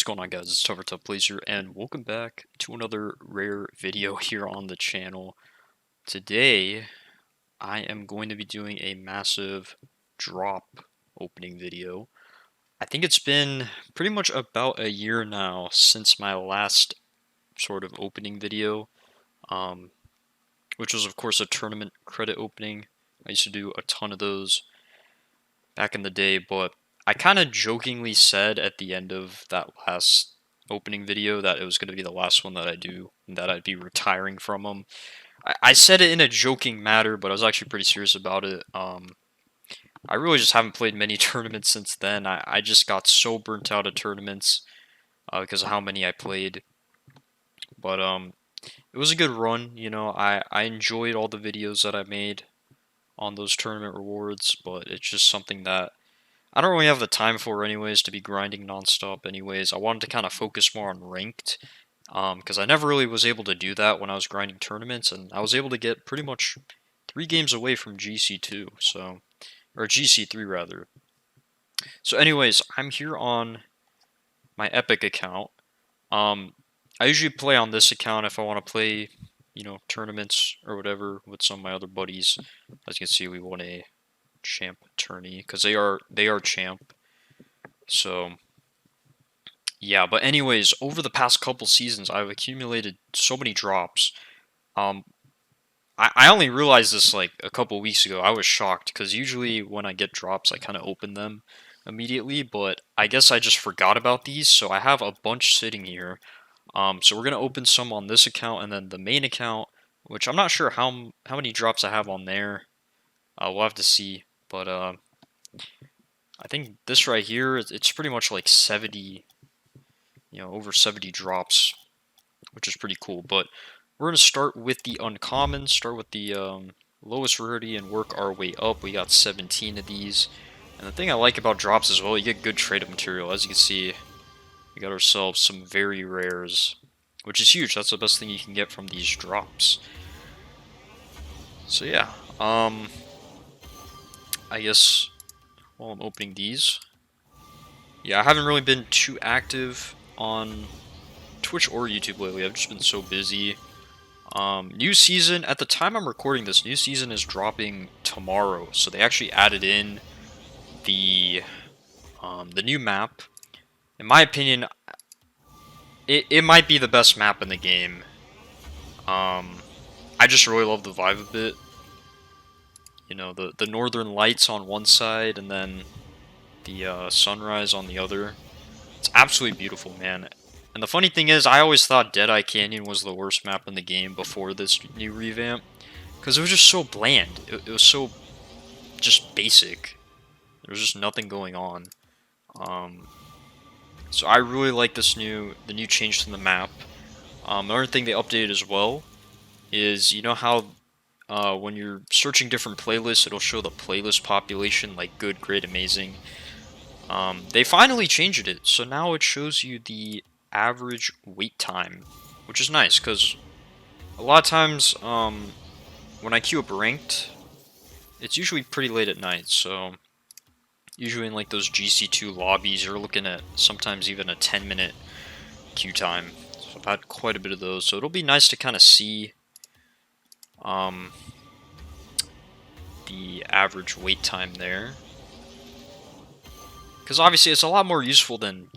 What's going on, guys? It's Tuff Blazer, and welcome back to another rare video here on the channel. Today, I am going to be doing a massive drop opening video. I think it's been pretty much about a year now since my last sort of opening video, which was of course a tournament credit opening. I used to do a ton of those back in the day, but I kind of jokingly said at the end of that last opening video that it was going to be the last one that I do, and that I'd be retiring from them. I said it in a joking matter, but I was actually pretty serious about it. I really just haven't played many tournaments since then. I just got so burnt out of tournaments because of how many I played. But it was a good run, you know. I enjoyed all the videos that I made on those tournament rewards, but it's just something that I don't really have the time for anyways, to be grinding nonstop anyways. I wanted to kind of focus more on ranked, because I never really was able to do that when I was grinding tournaments, and I was able to get pretty much 3 games away from GC2, so, or GC3 rather. So anyways, I'm here on my Epic account. I usually play on this account if I want to play, you know, tournaments or whatever with some of my other buddies. As you can see, we won a champ tourney because they are champ. So yeah, but anyways, over the past couple seasons, I've accumulated so many drops. I only realized this like a couple weeks ago. I was shocked because usually when I get drops, I kind of open them immediately, but I guess I just forgot about these, so I have a bunch sitting here. So we're gonna open some on this account and then the main account, which I'm not sure how many drops I have on there. We'll have to see. But I think this right here, it's pretty much like 70, you know, over 70 drops, which is pretty cool. But we're going to start with the uncommon, start with the lowest rarity and work our way up. We got 17 of these. And the thing I like about drops as well, you get good trade-up material. As you can see, we got ourselves some very rares, which is huge. That's the best thing you can get from these drops. So yeah, I guess while I'm opening these. Yeah, I haven't really been too active on Twitch or YouTube lately. I've just been so busy. New season, at the time I'm recording this, new season is dropping tomorrow. So they actually added in the new map. In my opinion, it might be the best map in the game. I just really love the vibe of it. You know, the northern lights on one side and then the sunrise on the other. It's absolutely beautiful, man. And the funny thing is, I always thought Deadeye Canyon was the worst map in the game before this new revamp, because it was just so bland. It was so just basic. There was just nothing going on. So I really like the new change to the map. Another thing they updated as well is, you know how when you're searching different playlists, it'll show the playlist population, like good, great, amazing. They finally changed it, so now it shows you the average wait time, which is nice, because a lot of times, when I queue up ranked, it's usually pretty late at night, so usually in like those GC2 lobbies, you're looking at sometimes even a 10-minute queue time. So I've had quite a bit of those, so it'll be nice to kind of see the average wait time there. Because obviously it's a lot more useful than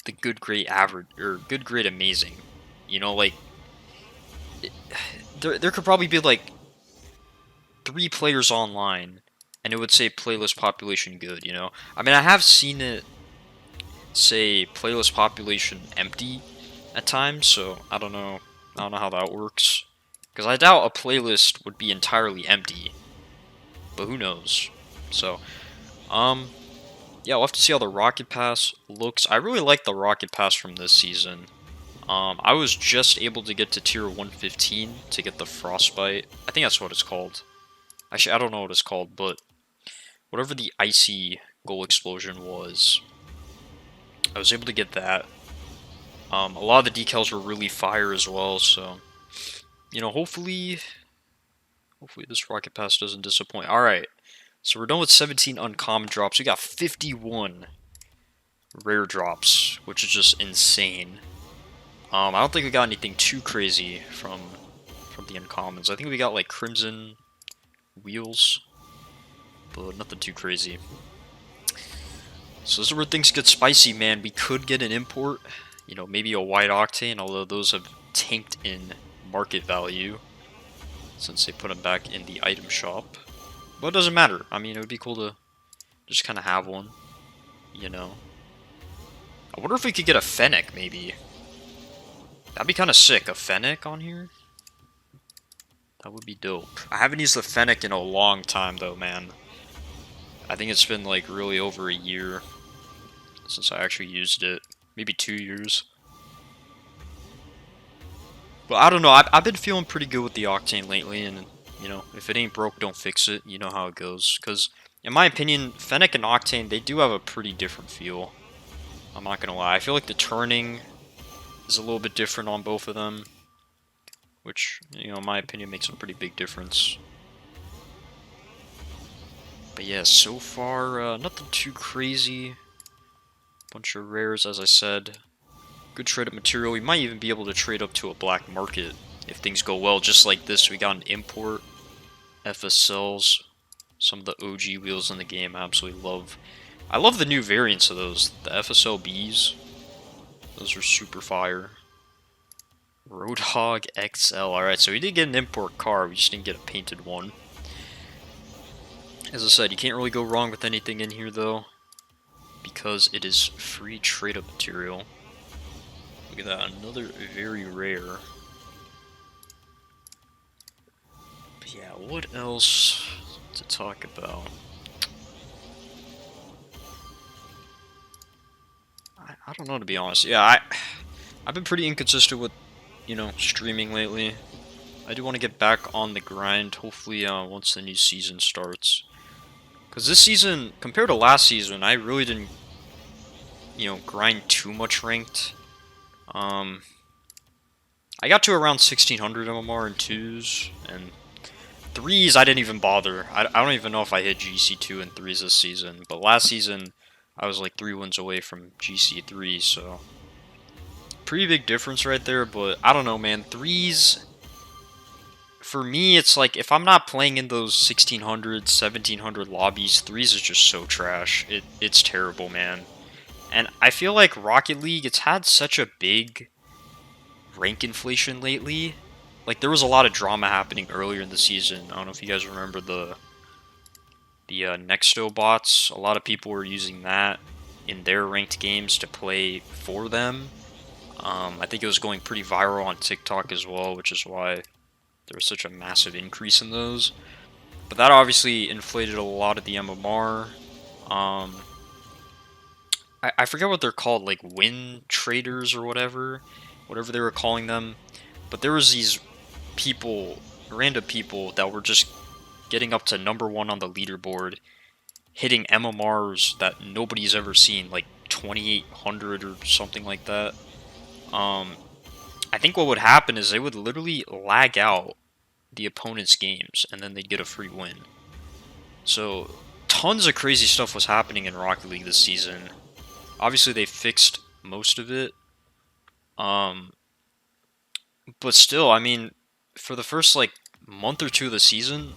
the good, great, average, or good, great, amazing. You know, like, there could probably be like 3 players online, and it would say playlist population good, you know? I mean, I have seen it say playlist population empty at times, so I don't know how that works. Because I doubt a playlist would be entirely empty, but who knows? So, yeah, we'll have to see how the Rocket Pass looks. I really like the Rocket Pass from this season. I was just able to get to tier 115 to get the Frostbite. I think that's what it's called. Actually, I don't know what it's called, but whatever the icy goal explosion was, I was able to get that. A lot of the decals were really fire as well, so, you know, hopefully this Rocket Pass doesn't disappoint. Alright, so we're done with 17 uncommon drops. We got 51 rare drops, which is just insane. I don't think we got anything too crazy from the uncommons. I think we got like Crimson Wheels, but nothing too crazy. So this is where things get spicy, man. We could get an import, you know, maybe a White Octane, although those have tanked in market value since they put them back in the item shop. But it doesn't matter. I mean, it would be cool to just kind of have one, you know. I wonder if we could get a Fennec, maybe. That'd be kind of sick, a Fennec on here. That would be dope. I haven't used the Fennec in a long time, though, man. I think it's been, like, really over a year since I actually used it. Maybe 2 years. But I don't know, I've been feeling pretty good with the Octane lately, and, you know, if it ain't broke, don't fix it. You know how it goes. Because, in my opinion, Fennec and Octane, they do have a pretty different feel. I'm not gonna lie. I feel like the turning is a little bit different on both of them, which, you know, in my opinion, makes a pretty big difference. But yeah, so far, nothing too crazy. Bunch of rares, as I said. Good trade-up material. We might even be able to trade up to a black market if things go well. Just like this, we got an import, FSLs, some of the OG wheels in the game I absolutely love. I love the new variants of those, the FSLBs. Those are super fire. Roadhog XL. Alright, so we did get an import car, we just didn't get a painted one. As I said, you can't really go wrong with anything in here, though, because it is free trade-up material. Look at that, another very rare. But yeah, what else to talk about? I don't know, to be honest. Yeah, I've been pretty inconsistent with, you know, streaming lately. I do want to get back on the grind, hopefully once the new season starts. Because this season, compared to last season, I really didn't, you know, grind too much ranked. I got to around 1600 MMR in 2s, and 3s I didn't even bother. I don't even know if I hit GC2 and 3s this season, but last season I was like 3 wins away from GC3, so pretty big difference right there. But I don't know, man, 3s, for me, it's like, if I'm not playing in those 1600, 1700 lobbies, 3s is just so trash. It's terrible, man. And I feel like Rocket League, it's had such a big rank inflation lately. Like, there was a lot of drama happening earlier in the season. I don't know if you guys remember the Nexto bots. A lot of people were using that in their ranked games to play for them. I think it was going pretty viral on TikTok as well, which is why there was such a massive increase in those. But that obviously inflated a lot of the MMR. I forget what they're called, like win traders or whatever they were calling them. But there was these people, random people, that were just getting up to #1 on the leaderboard, hitting MMRs that nobody's ever seen, like 2800 or something like that. I think what would happen is they would literally lag out the opponent's games, and then they'd get a free win. So, tons of crazy stuff was happening in Rocket League this season. Obviously, they fixed most of it. But still, I mean, for the first, like, month or two of the season,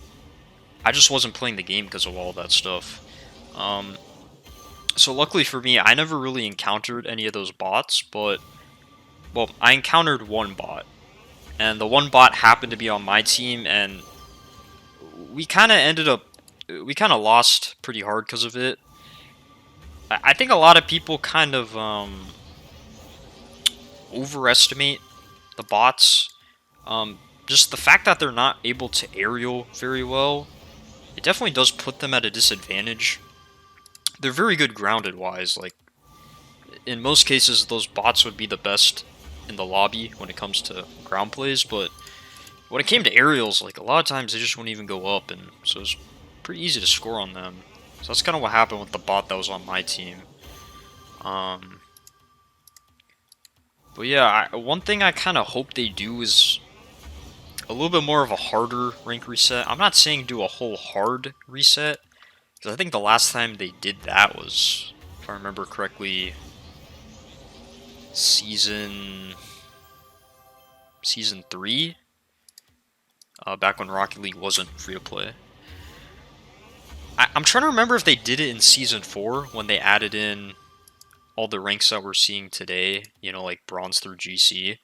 I just wasn't playing the game because of all that stuff. So luckily for me, I never really encountered any of those bots, but, well, I encountered one bot. And the one bot happened to be on my team, and we kind of lost pretty hard because of it. I think a lot of people kind of overestimate the bots. Just the fact that they're not able to aerial very well, it definitely does put them at a disadvantage. They're very good grounded wise. Like, in most cases, those bots would be the best in the lobby when it comes to ground plays, but when it came to aerials, like, a lot of times they just wouldn't even go up, and so it's pretty easy to score on them. So that's kind of what happened with the bot that was on my team. But yeah, one thing I kind of hope they do is a little bit more of a harder rank reset. I'm not saying do a whole hard reset, because I think the last time they did that was, if I remember correctly, season 3, back when Rocket League wasn't free to play. I'm trying to remember if they did it in season 4 when they added in all the ranks that we're seeing today, you know, like bronze through GC.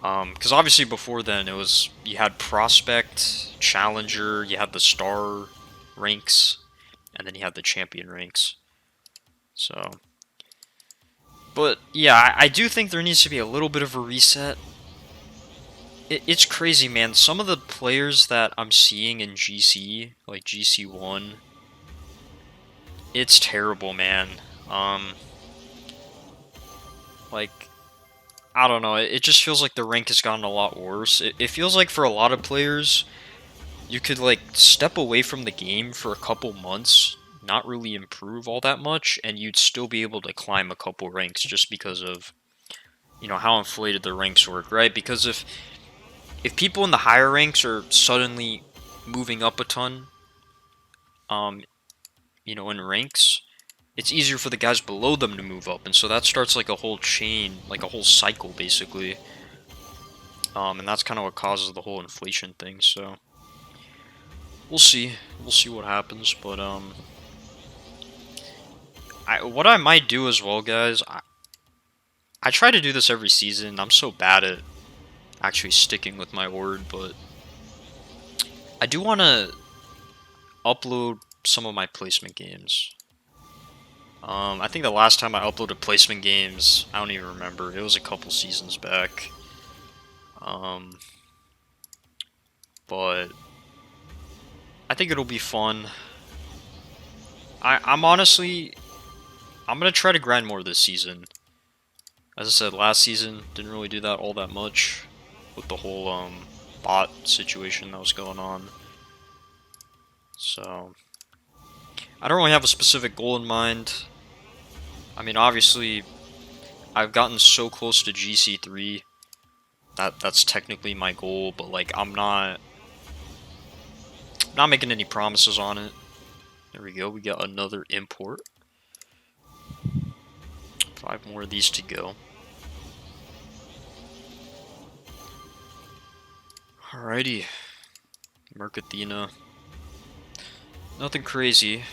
Because obviously before then it was, you had prospect, challenger, you had the star ranks, and then you had the champion ranks. So, but yeah, I do think there needs to be a little bit of a reset. It's crazy, man. Some of the players that I'm seeing in GC, like GC1, it's terrible, man. Like, I don't know, it just feels like the rank has gotten a lot worse. It feels like for a lot of players, you could, like, step away from the game for a couple months, not really improve all that much, and you'd still be able to climb a couple ranks just because of, you know, how inflated the ranks work, right? Because if people in the higher ranks are suddenly moving up a ton, you know, in ranks, it's easier for the guys below them to move up, and so that starts like a whole chain, like a whole cycle, basically. And that's kind of what causes the whole inflation thing, so we'll see. We'll see what happens, but, what I might do as well, guys, I try to do this every season. I'm so bad at actually sticking with my word, but I do want to upload some of my placement games. I think the last time I uploaded placement games, I don't even remember. It was a couple seasons back. But I think it'll be fun. I'm honestly, I'm gonna try to grind more this season. As I said, last season didn't really do that all that much with the whole bot situation that was going on. So I don't really have a specific goal in mind. I mean, obviously, I've gotten so close to GC3 that's technically my goal, but like I'm not making any promises on it. There we go. We got another import. 5 more of these to go. Alrighty. Mercathena. Nothing crazy.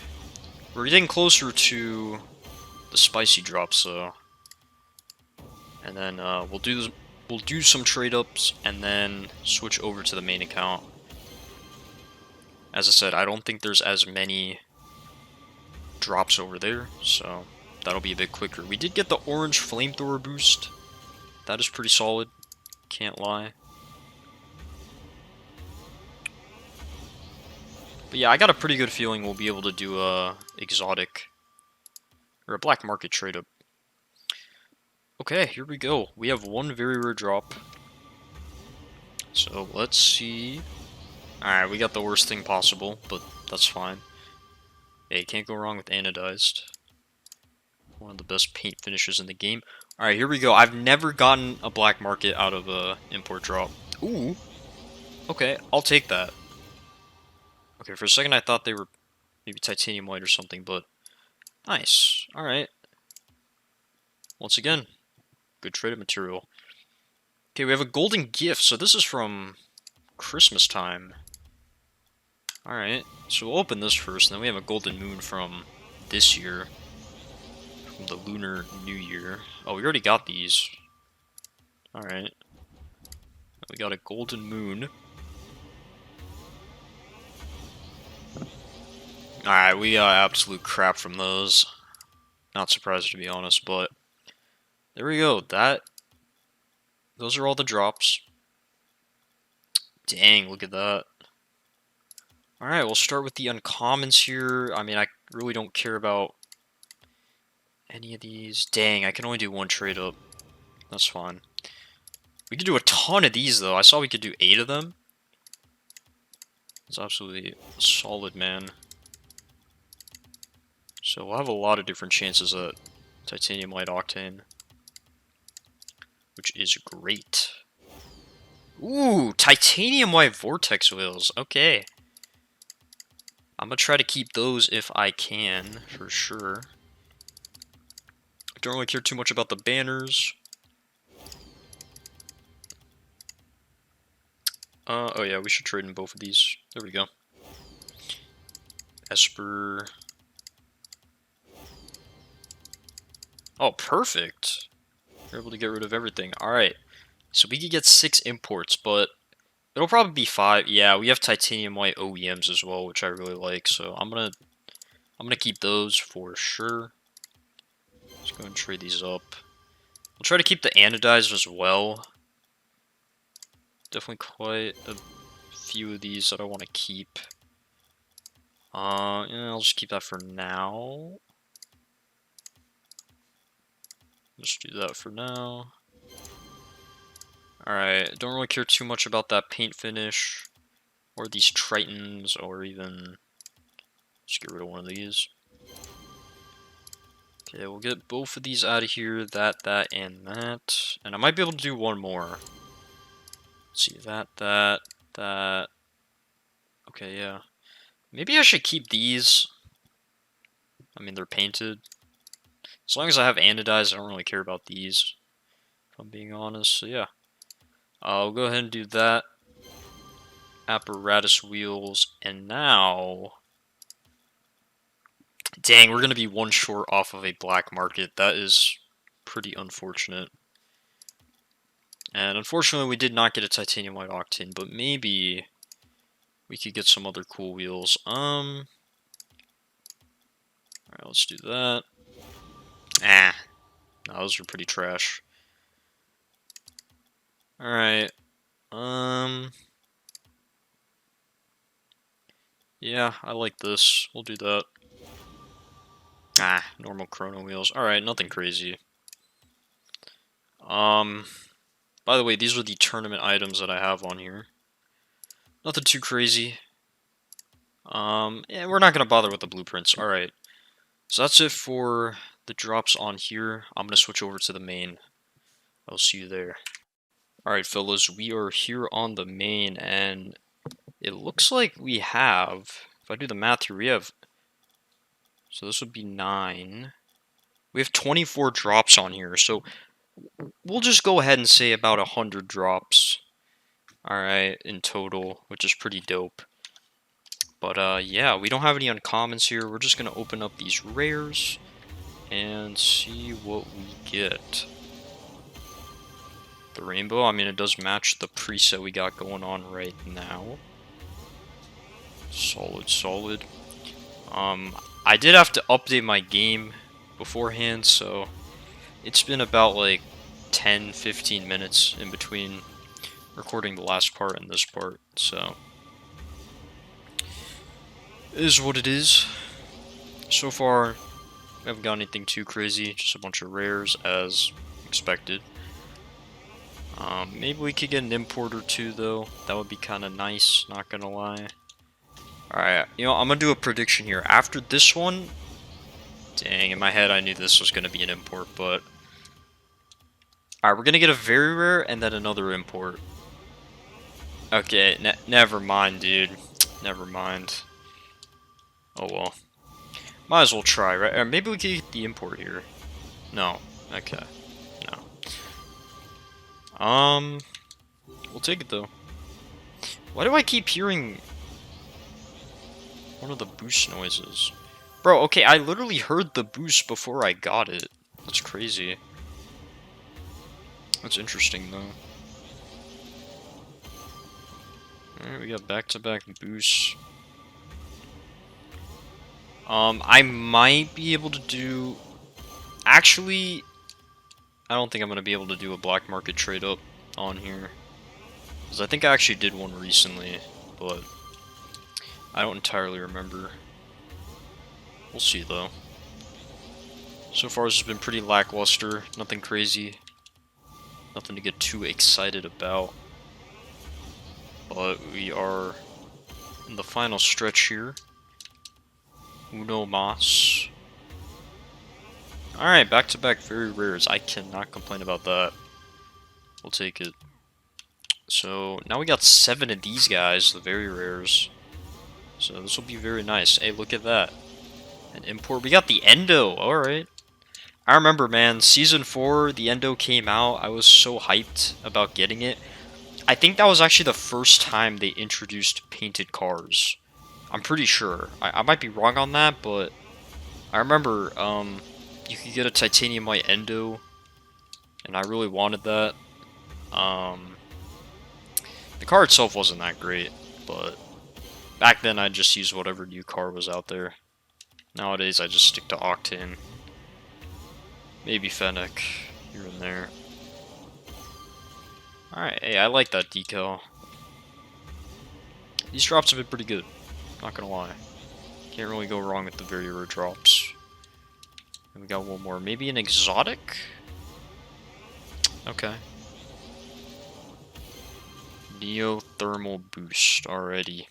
We're getting closer to the spicy drops, though. And then we'll do some trade ups and then switch over to the main account. As I said, I don't think there's as many drops over there, so that'll be a bit quicker. We did get the orange flamethrower boost. That is pretty solid, can't lie. But yeah, I got a pretty good feeling we'll be able to do a exotic or a black market trade up. Okay, here we go. We have one very rare drop. So let's see. Alright, we got the worst thing possible, but that's fine. Yeah, you can't go wrong with anodized. One of the best paint finishes in the game. Alright, here we go. I've never gotten a black market out of a import drop. Ooh. Okay, I'll take that. Okay, for a second I thought they were maybe titanium white or something, but nice. Alright. Once again, good traded material. Okay, we have a golden gift, so this is from Christmas time. Alright, so we'll open this first, and then we have a golden moon from this year. From the Lunar New Year. Oh, we already got these. Alright. We got a golden moon. Alright, we got absolute crap from those. Not surprised, to be honest, but there we go. Those are all the drops. Dang, look at that. Alright, we'll start with the uncommons here. I mean, I really don't care about any of these. Dang, I can only do one trade up. That's fine. We could do a ton of these, though. I saw we could do 8 of them. It's absolutely solid, man. So we'll have a lot of different chances at titanium light octane, which is great. Ooh, titanium white vortex wheels. Okay. I'm gonna try to keep those if I can, for sure. Don't really care too much about the banners. Oh yeah, we should trade in both of these. There we go. Esper. Oh, perfect. We're able to get rid of everything. Alright. So we could get 6 imports, but it'll probably be 5. Yeah, we have titanium white OEMs as well, which I really like. So I'm gonna keep those for sure. Let's go and trade these up. We'll try to keep the anodized as well. Definitely quite a few of these that I want to keep. Yeah, I'll just keep that for now. Just do that for now. Alright, don't really care too much about that paint finish. Or these Tritons, or even... Let's get rid of one of these. Okay, we'll get both of these out of here. That, and that. And I might be able to do one more. Let's see, that. Okay, yeah. Maybe I should keep these. I mean, they're painted. As long as I have anodized, I don't really care about these. If I'm being honest, so yeah. I'll go ahead and do that. Apparatus wheels, and now... Dang, we're going to be one short off of a black market. That is pretty unfortunate. And unfortunately, we did not get a titanium white octane, but maybe we could get some other cool wheels. Alright, let's do that. No, those are pretty trash. Alright. Yeah, I like this. We'll do that. Normal chrono wheels. Alright, nothing crazy. By the way, these are the tournament items that I have on here. Nothing too crazy. Yeah, we're not gonna bother with the blueprints. Alright. So that's it for the drops on here. I'm gonna switch over to the main. I'll see you there. Alright, fellas, we are here on the main, and it looks like we have, if I do the math here, we have, so this would be 9. We have 24 drops on here, so we'll just go ahead and say about 100 drops. Alright, in total, which is pretty dope. But, yeah, we don't have any uncommons here. We're just gonna open up these rares and see what we get. The rainbow, I mean, it does match the preset we got going on right now. Solid. I did have to update my game beforehand, so it's been about like 10-15 minutes in between recording the last part and this part, so it is what it is. So far, we haven't got anything too crazy, just a bunch of rares as expected. Maybe we could get an import or two though. That would be kind of nice, not gonna lie. Alright, you know, I'm gonna do a prediction here. After this one, dang, in my head I knew this was gonna be an import, but... Alright, we're gonna get a very rare and then another import. Okay, never mind, dude. Never mind. Oh well. Might as well try, right? Or maybe we could get the import here. No. Okay. No. We'll take it though. Why do I keep hearing one of the boost noises? Bro, okay, I literally heard the boost before I got it. That's crazy. That's interesting though. Alright, we got back-to-back boosts. I might be able to do... Actually, I don't think I'm going to be able to do a black market trade up on here. Because I think I actually did one recently, but I don't entirely remember. We'll see though. So far this has been pretty lackluster, nothing crazy. Nothing to get too excited about. But we are in the final stretch here. Uno mas. Alright, back-to-back very rares. I cannot complain about that. We'll take it. So, now we got 7 of these guys, the very rares. So this will be very nice. Hey, look at that. An import. We got the Endo. Alright. I remember, man, Season 4, the Endo came out, I was so hyped about getting it. I think that was actually the first time they introduced painted cars. I'm pretty sure. I might be wrong on that, but I remember, you could get a Titanium White Endo, and I really wanted that. Um, the car itself wasn't that great, but back then I just used whatever new car was out there. Nowadays I just stick to Octane. Maybe Fennec, here and there. Alright, hey, I like that decal. These drops have been pretty good, not gonna lie. Can't really go wrong with the very rare drops. And we got one more, maybe an exotic? Okay. Neo Thermal Boost already.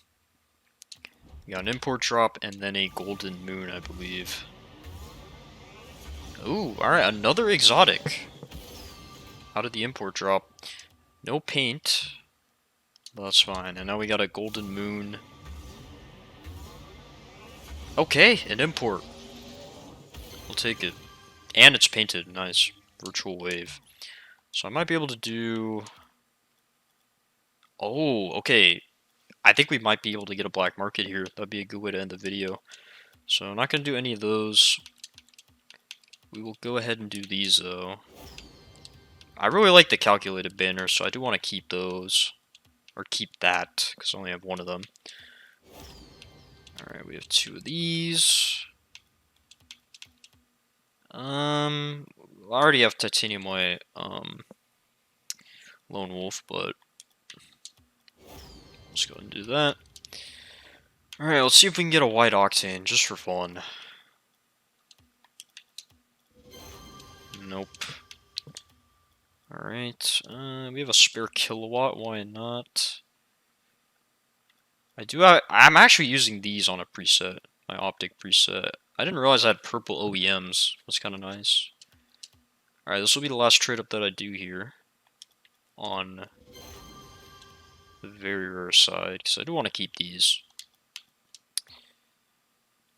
We got an import drop and then a golden moon, I believe. Ooh, alright, another exotic. How did the import drop? No paint. But that's fine. And now we got a golden moon. Okay, an import. We'll take it. And it's painted. Nice. Virtual wave. So I might be able to do... Oh, okay. I think we might be able to get a black market here. That'd be a good way to end the video. So I'm not going to do any of those. We will go ahead and do these, though. I really like the calculated banners, so I do want to keep those. Or keep that, because I only have one of them. Alright, we have two of these. I already have Titanium White, Lone Wolf, but let's go ahead and do that. Alright, let's see if we can get a white Octane, just for fun. Nope. Alright, we have a spare kilowatt, why not? I'm actually using these on a preset, my optic preset. I didn't realize I had purple OEMs, that's kind of nice. Alright, this will be the last trade up that I do here. On the very rare side, because I do want to keep these.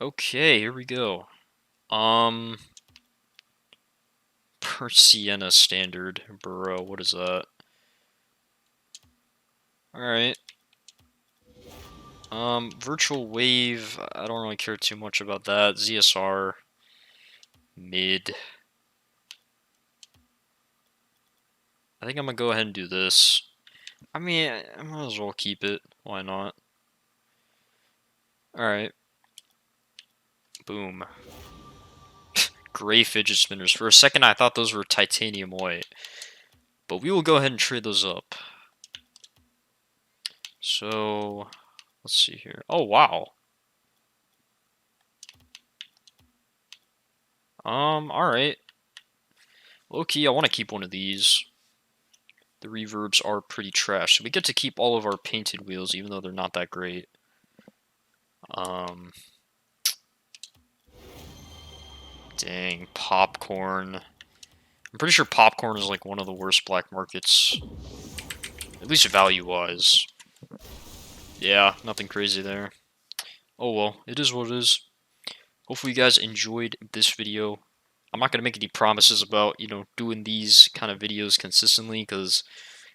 Okay, here we go. Per Sienna standard. Bro, what is that? Alright. Virtual Wave, I don't really care too much about that. ZSR, mid. I think I'm gonna go ahead and do this. I mean, I might as well keep it. Why not? Alright. Boom. Gray fidget spinners. For a second, I thought those were titanium white. But we will go ahead and trade those up. So, let's see here. Oh, wow. Alright. Low-key, I want to keep one of these. The reverbs are pretty trash. So we get to keep all of our painted wheels, even though they're not that great. Dang, popcorn. I'm pretty sure popcorn is like one of the worst black markets. At least value-wise. Yeah, nothing crazy there. Oh well, it is what it is. Hopefully you guys enjoyed this video. I'm not going to make any promises about, doing these kind of videos consistently, because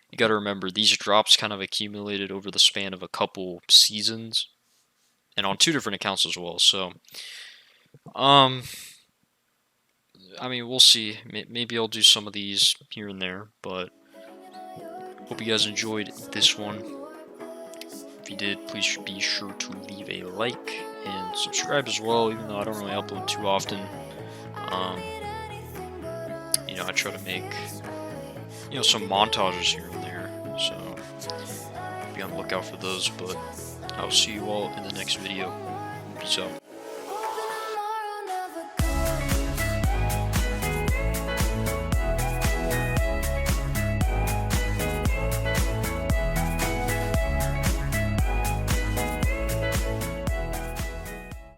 you got to remember, these drops kind of accumulated over the span of a couple seasons. And on 2 different accounts as well, so... I mean, we'll see. Maybe I'll do some of these here and there, but... Hope you guys enjoyed this one. If you did, please be sure to leave a like and subscribe as well, even though I don't really upload too often. I try to make, some montages here and there, so be on the lookout for those, but I'll see you all in the next video. Peace out.